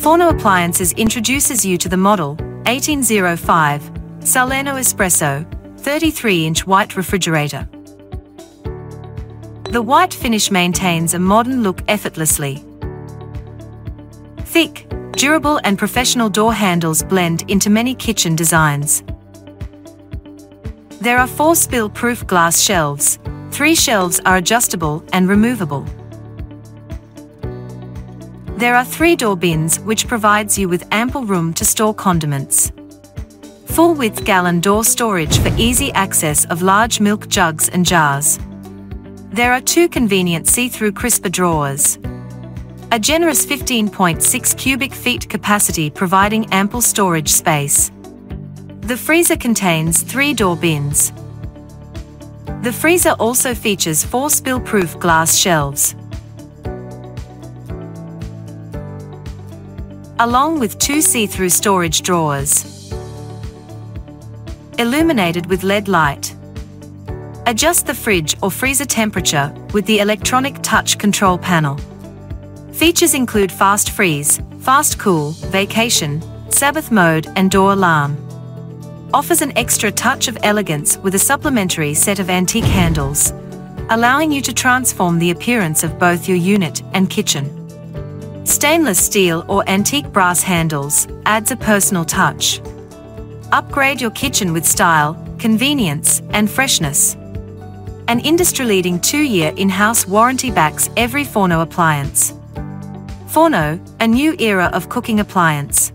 Forno Appliances introduces you to the model 1805 Salerno Espresso 33-inch white refrigerator. The white finish maintains a modern look effortlessly. Thick, durable and professional door handles blend into many kitchen designs. There are 4 spill-proof glass shelves. 3 shelves are adjustable and removable. There are 3 door bins which provides you with ample room to store condiments. Full-width gallon door storage for easy access of large milk jugs and jars. There are 2 convenient see-through crisper drawers. A generous 15.6 cubic feet capacity providing ample storage space. The freezer contains 3 door bins. The freezer also features 4 spill-proof glass shelves, along with 2 see-through storage drawers, illuminated with LED light. Adjust the fridge or freezer temperature with the electronic touch control panel. Features include fast freeze, fast cool, vacation, Sabbath mode and door alarm. Offers an extra touch of elegance with a supplementary set of antique handles, allowing you to transform the appearance of both your unit and kitchen. Stainless steel or antique brass handles adds a personal touch. Upgrade your kitchen with style, convenience, and freshness. An industry-leading 2-year in-house warranty backs every Forno appliance. Forno, a new era of cooking appliance.